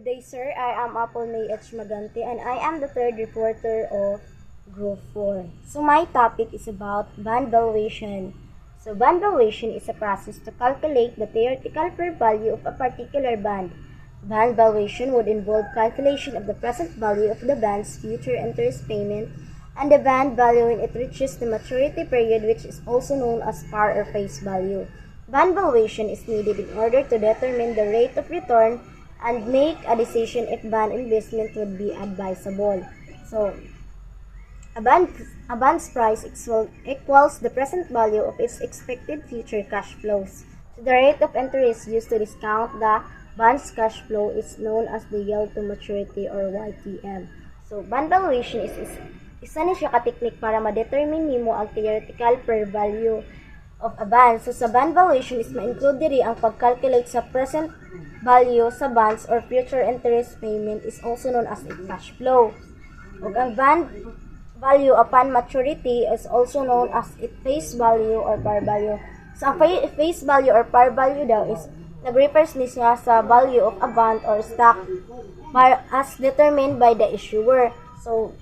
day, sir. I am Apple May H. Magante and I am the third reporter of Group 4. So my topic is about band valuation. So band valuation is a process to calculate the theoretical fair value of a particular band. Band valuation would involve calculation of the present value of the band's future interest payment and the band value when it reaches the maturity period, which is also known as par or face value. Band valuation is needed in order to determine the rate of return and make a decision if band investment would be advisable. So, a band's price equals the present value of its expected future cash flows. So, the rate of interest used to discount the band's cash flow is known as the yield to maturity or YTM. So, band valuation is isa ni siya ka-technique para ma-determine nimo ang theoretical fair value of a band. So, sa band valuation is ma-include diri ang pag-calculate sa present value sa bonds or future interest payment is also known as its cash flow. Ug ang band value upon maturity is also known as its face value or par value. So, ang face value or par value daw is nag-refers niya sa value of a bond or stock as determined by the issuer. So,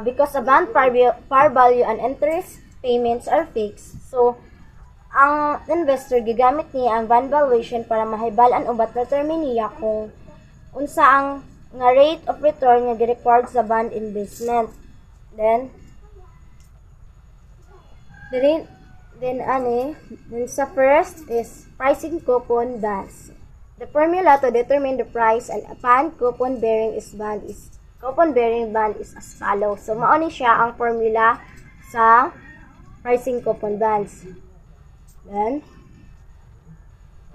because a band par value and interest payments are fixed, so ang investor gigamit niya ang band valuation para mahibalan o determine niya kung unsa ang nga rate of return nga gi-required sa band investment. Then sa first is pricing coupon bands. The formula to determine the price and upon coupon bearing band is as follows. So mao ni siya ang formula sa pricing coupon bands. Then,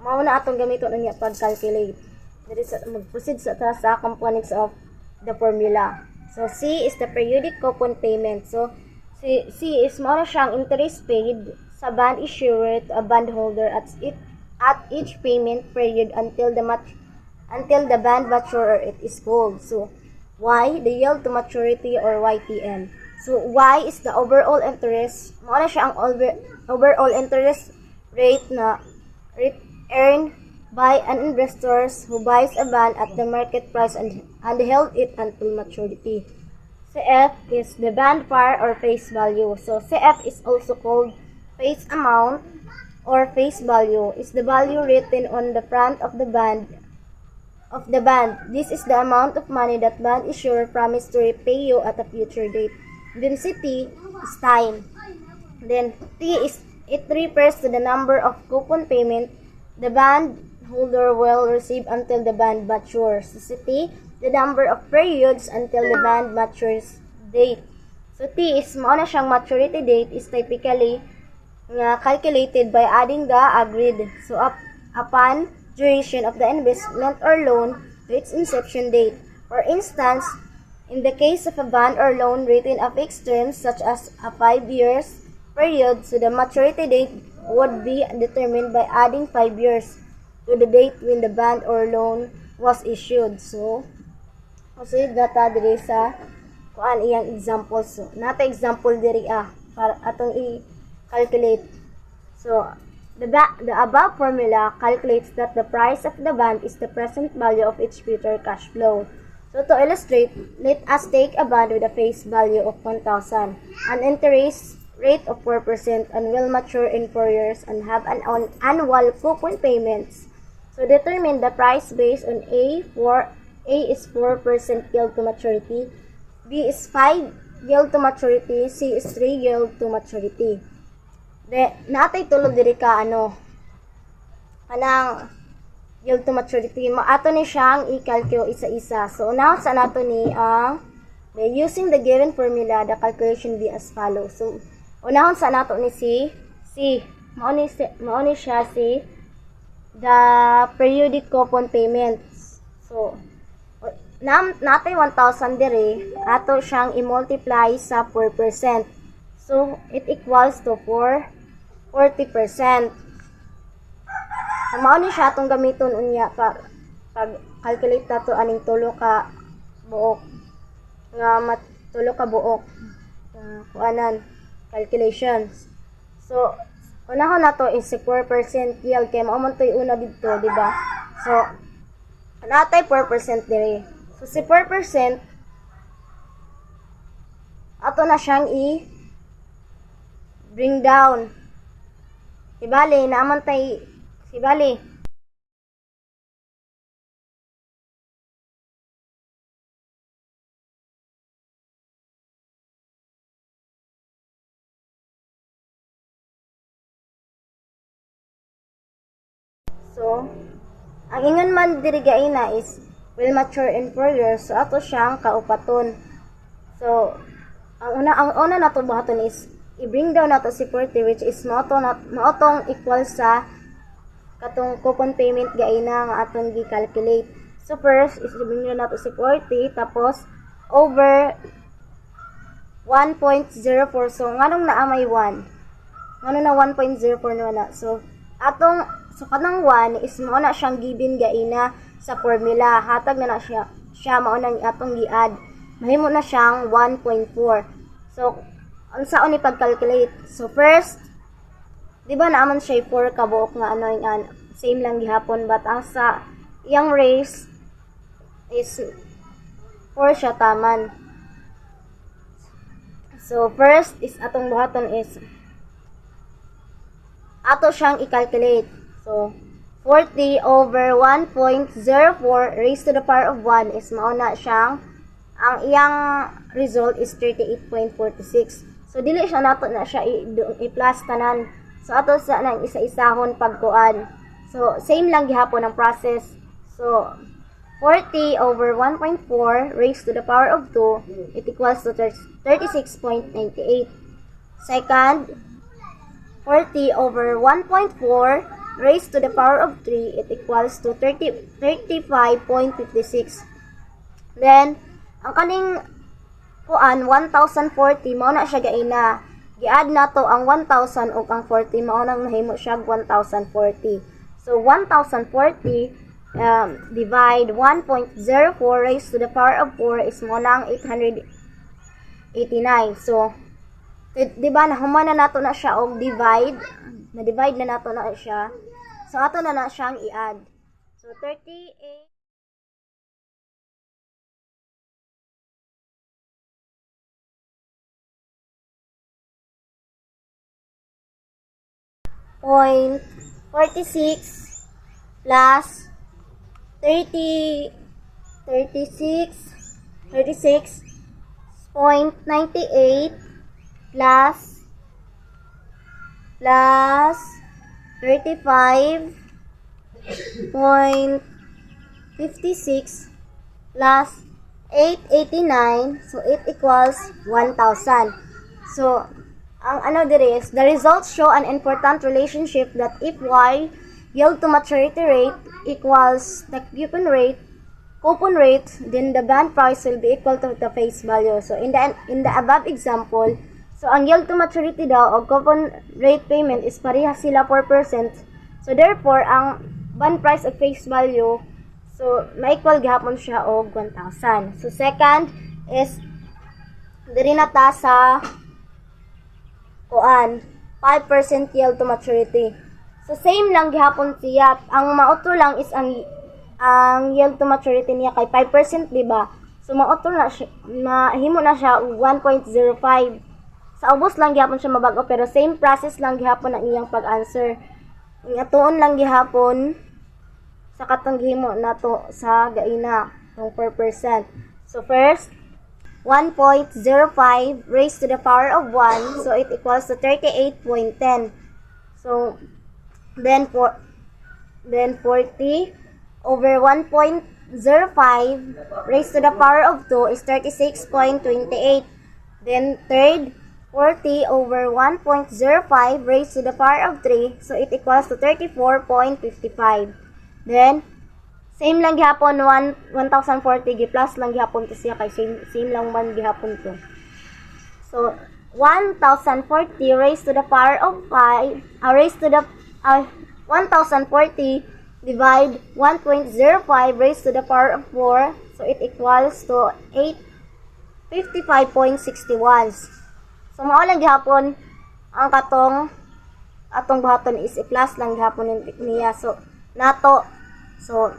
mao na atong gamiton niya pag-calculate. Mag-proceed sa components of the formula. So, C is the periodic coupon payment. So, C is mao na siyang interest paid sa band issuer to a bond holder at each payment period until the band mature or it is called. So, Y, the yield to maturity or YTM. So, Y is the overall interest. Mao na siya ang overall interest rate na earned by an investors who buys a bond at the market price and held it until maturity. CF is the band par or face value. So, CF is also called face amount or face value. Is the value written on the front of the band. This is the amount of money that band issuer promised to repay you at a future date. Then T is time. Then T is it refers to the number of coupon payment the bond holder will receive until the band matures. So T, the number of periods until the band matures date. So T is mao na siyang maturity date is typically calculated by adding the agreed. So upon duration of the investment or loan to its inception date. For instance, in the case of a bond or loan written a fixed terms such as a 5 years period, so the maturity date would be determined by adding 5 years to the date when the bond or loan was issued. So, data diri sa kuan iyang example. So, nata example diri para atong i-calculate. So, the above formula calculates that the price of the bond is the present value of its future cash flow. So to illustrate, let us take a bond with a face value of 1,000, an interest rate of 4% and will mature in 4 years and have an annual coupon payments. So determine the price based on A is 4% yield to maturity, B is 5 yield to maturity, C is 3 yield to maturity. Natay tulog diri ka kanang yield to maturity. Ato ni siyang i-calculate isa-isa. So now sa nato ni by using the given formula, the calculation be as follows. So unahon sa nato ni C mao ni siya C, the periodic coupon payments. So natay 1,000 diri, ato siyang i-multiply sa 4%. So, it equals to 40%. So, mao ni siya itong gamiton unya pag-calculate na ito aning tulo ka buok. Kuanan, calculations. So, unahon na to is 4% yield. Kaya mao man ito yung una dito, diba? So, natay 4% diri. So si 4% ato na siyang bring down. Sibali naaman tay sibali. So, ang ingon man diri gaina is will mature in 4 years. So ato siyang kaupaton. So, ang una nato buhaton is i-bring down nato si 40 which is maotong equal sa katong coupon payment gaina nga atong gi-calculate. So first is i-bring down nato si 40 tapos over 1.04. So nganong naa may 1? Ngano na 1.04 na. So kanang 1 is mao na siyang given gaina sa formula. Hatag na siya mao nang atong gi-add. Mahimo na siyang 1.4. So unsaon ni pag-calculate? So first, di ba naaman siya 4 kabuok nga ano yung same lang gihapon, but ang sa iyang race is 4 siya taman. So first is atong buhaton is ato siyang i-calculate. So 40 over 1.04 raised to the power of 1 is mao na siyang ang iyang result is 38.46. So dili siya nato na siya i-plus tanan. So ato sa nang isa-isahon pagkuan. So same lang gihapon ang process. So 40 over 1.4 raised to the power of 2, it equals to 36.98. Second, 40 over 1.4 raised to the power of 3, it equals to 35.56. Then, ang kaning kuan 1040 mao na siya gaina. Gi-add nato ang 1000 ug ang 40 mao nang nahimo siya 1040. So 1040 divide 1.04 raised to the power of 4 is mo nang 889. So di ba nahuman na nato na siya og divide, na-divide na nato na siya. So ato na siyang i-add. So 38 0.46 plus 36.98 plus 35.56 plus 889, so it equals 1,000. So ang ano diri is, the results show an important relationship that if Y, yield to maturity rate, equals the coupon rate, then the bond price will be equal to the face value. So in the above example, so ang yield to maturity daw o coupon rate payment is parehas sila 4%. So therefore, ang bond price of face value, so ma-equal gihapon siya og 1,000. So second is diri na ta sa 5% yield to maturity. So same lang gihapon siya. Ang mautro lang is ang yield to maturity niya kay 5%, di ba? So mautro na siya, mahimo na siya 1.05. Sa ubos lang gihapon siya mabag-o, pero same process lang gihapon ang iyang pag-answer. Atuon lang gihapon sa katong gihimo nato sa gaina ng 4%. So first, 1.05 raised to the power of 1, so it equals to 38.10. So then 40 over 1.05 raised to the power of 2 is 36.28. Then third, 40 over 1.05 raised to the power of 3, so it equals to 34.55. Then same lang gihapon 1040 gi-plus lang gihapon to siya kay same lang man gihapon to. So 1040 raised to the power of 5 raised to the 1040 divide 1.05 raised to the power of 4, so it equals to 855.61. So mao lang gihapon ang atong buhaton is i-plus lang gihapon niya. So nato, so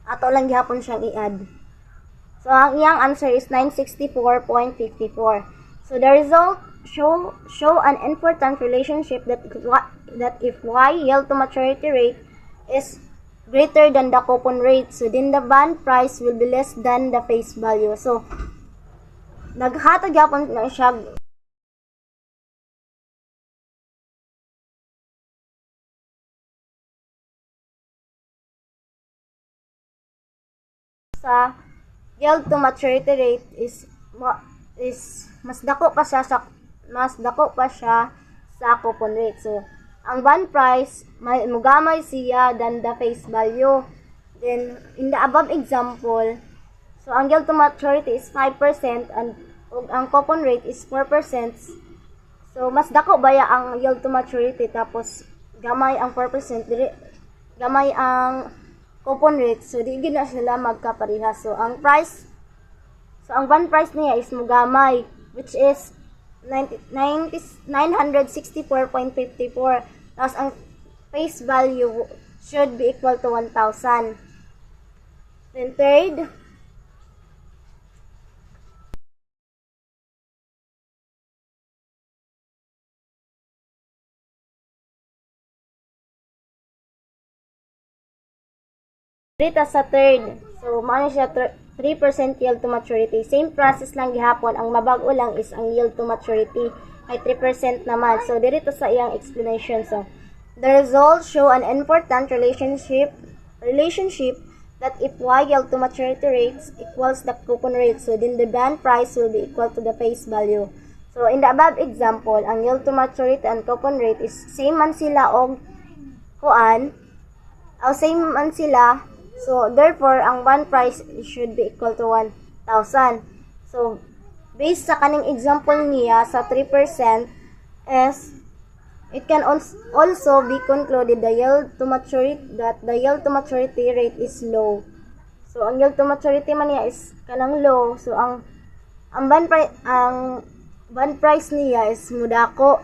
Ato lang gihapon siyang i-add. So, ang iyang answer is 964.54. So, the result show an important relationship that if Y yield to maturity rate is greater than the coupon rate, so then the bond price will be less than the face value. So, naghatag yapon na siya sa yield to maturity rate is mas dako pa siya sa coupon rate. So, ang bond price mugamay siya than the face value. Then, in the above example, so ang yield to maturity is 5% and ang coupon rate is 4%. So, mas dako baya ang yield to maturity tapos gamay ang 4%, gamay ang coupon rate. So, di gina sila magkapareha. So, ang bond price niya is mugamay, which is 964.54. Tapos, ang face value should be equal to 1,000. Then, third, dito sa third, so maano siya 3% yield to maturity. Same process lang gihapon, ang mabago lang is ang yield to maturity ay 3% naman. So dito sa iyang explanation, so the results show an important relationship that if Y yield to maturity rates equals the coupon rate, so then the bond price will be equal to the face value. So in the above example, ang yield to maturity and coupon rate is same man sila og same man sila. So, therefore, ang bond price should be equal to 1,000. So, based sa kaning example niya sa 3% is, it can also be concluded that the yield to maturity rate is low. So, ang yield to maturity man niya is kanang low. So, ang bond price niya is mudako,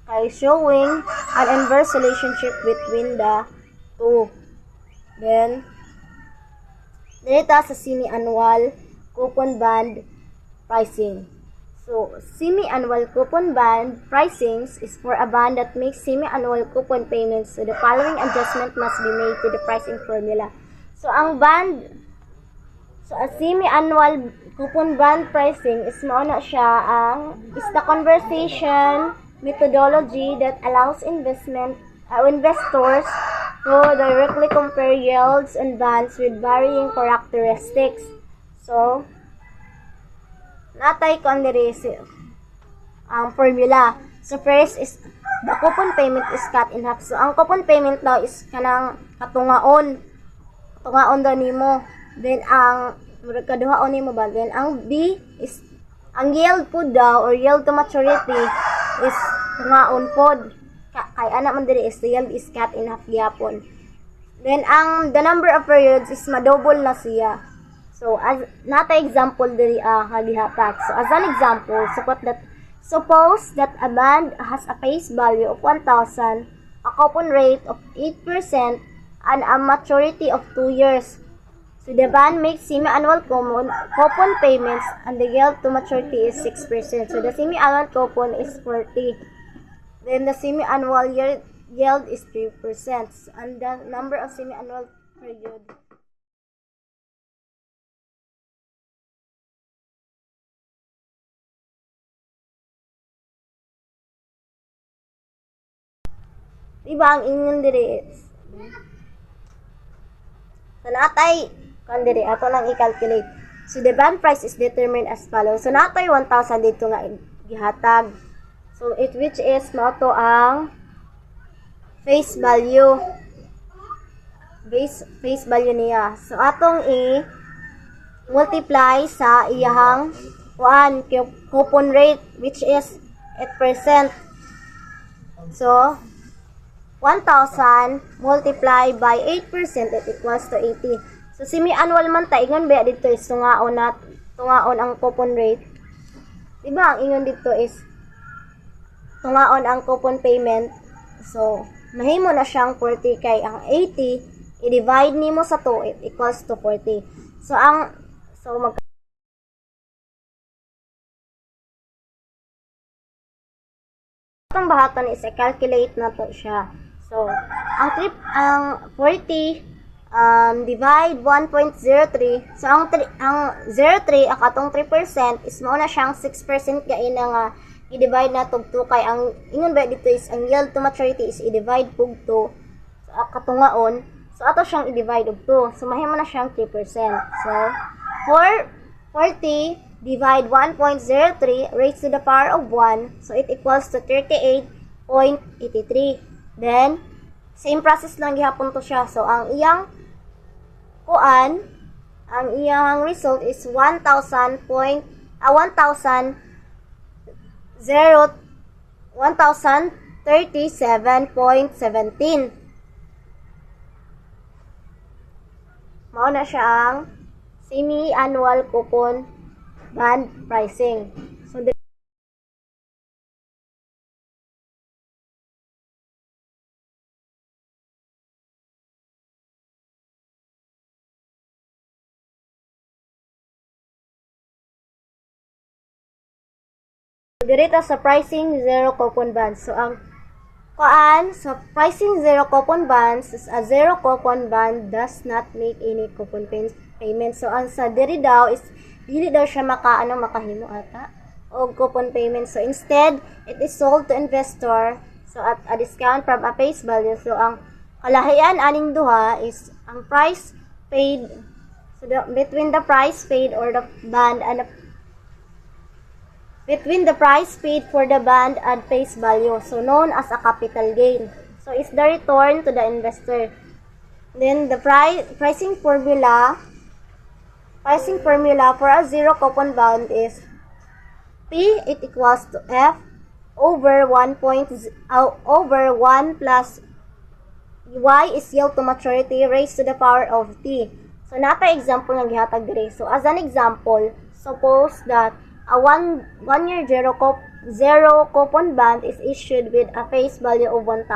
kay showing an inverse relationship between the two. Then, dito sa semi-annual coupon bond pricing. So, semi-annual coupon bond pricings is for a bond that makes semi-annual coupon payments. So, the following adjustment must be made to the pricing formula. So, a semi-annual coupon bond pricing is mauna siya is the conversion methodology that allows investors to directly compare yields and bonds with varying characteristics. So, natay ko ang formula. So, first is, the coupon payment is cut in half. So, ang coupon payment daw is kanang katungaon daw nimo. Then, ang kaduhaon nimo ba? Then, ang B is, ang yield po daw, or yield to maturity, is tungaon pod. Kay anak man diri is the yield is cut in half gyapon. Then the number of periods is madouble na siya. So as nata example diri gihatag. So as an example, suppose that a bond has a face value of 1,000, a coupon rate of 8%, and a maturity of 2 years. So the bond makes semi-annual coupon payments and the yield to maturity is 6%. So the semi-annual coupon is 40. Then the semi-annual yield is 3%. And the number of semi-annual period diba ang ingon diri is so natay kan diri ato lang i-calculate. So the bond price is determined as follows. So natay 1,000 dito nga gihatag. So, which is mato ang face value. Face value niya. So, atong i-multiply sa iyahang coupon rate, which is 8%. So, 1,000 multiplied by 8%, it equals to 80. So, semi-annual man ta, ingon ba dito is tungaon ang coupon rate. Diba, ang ingon dito is tungaon ang coupon payment. So, mahimo na siyang 40 kay ang 80 i-divide nimo sa 2, it equals to 40. So itong bahatan is i-calculate na to siya. So, ang 40 divide 1.03. So, ang 0.3 akatong 3% is mao na siyang 6% kay na nga i-divide na tog 2 kay ang ingon ba dito is ang yield to maturity is i-divide pug 2 so katungaon. So, ato siyang i-divide og 2. So, mahimo na siyang 3%. So, for 40 divide 1.03 raised to the power of 1. So, it equals to 38.83. Then, same process lang gihapon to siya. So, ang iyang result is 1,037.17. Mao na siya ang semi-annual coupon bond pricing. So, dirito sa pricing zero coupon bonds. So, sa pricing zero coupon bonds is a zero coupon bond does not make any coupon payment. So, ang sa diri daw is dili daw siya makahimo ata og coupon payment. So, instead, it is sold to investor so at a discount from a face value. So, ang kalahian aning duha is ang price paid, so between the price paid or the bond and between the price paid for the bond and face value, so known as a capital gain. So, is the return to the investor. Then, the pricing formula for a zero coupon bond is P, it equals to F over 1 plus Y is yield to maturity raised to the power of T. So, napa-example ng gihatag diri. So, as an example, suppose that a one-year zero coupon bond is issued with a face value of 1,000.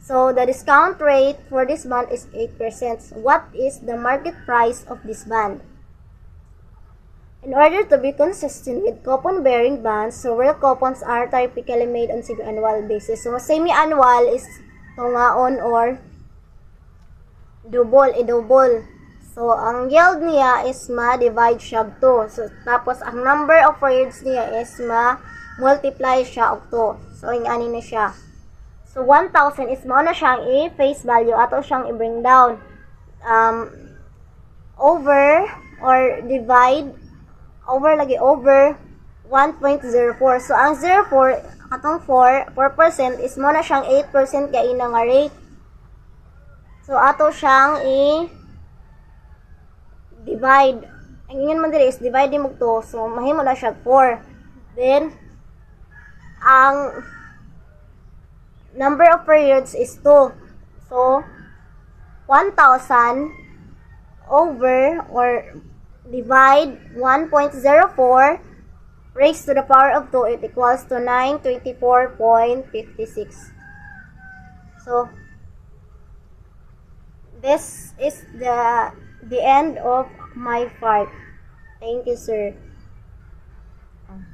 So, the discount rate for this bond is 8%. So, what is the market price of this bond? In order to be consistent with coupon-bearing bonds, so real coupons are typically made on semi-annual basis. So, semi-annual is tungaon or double. So, ang yield niya is ma-divide siya og 2. So, tapos, ang number of periods niya is ma-multiply siya og 2. So, yung ani na siya. So, 1,000 is mao na siyang i-face value ato siyang i-bring down. Over 1.04. So, ang 0.4, katong 4% is mao na siyang 8% kay ina nga rate. So, ato siyang divide. Ang ingon man diri is divide mo 2. So, mahimo na siya 4. Then, ang number of periods is 2. So, 1,000 over or divide 1.04 raised to the power of 2, it equals to 924.56. So, this is the end of my part. Thank you, sir.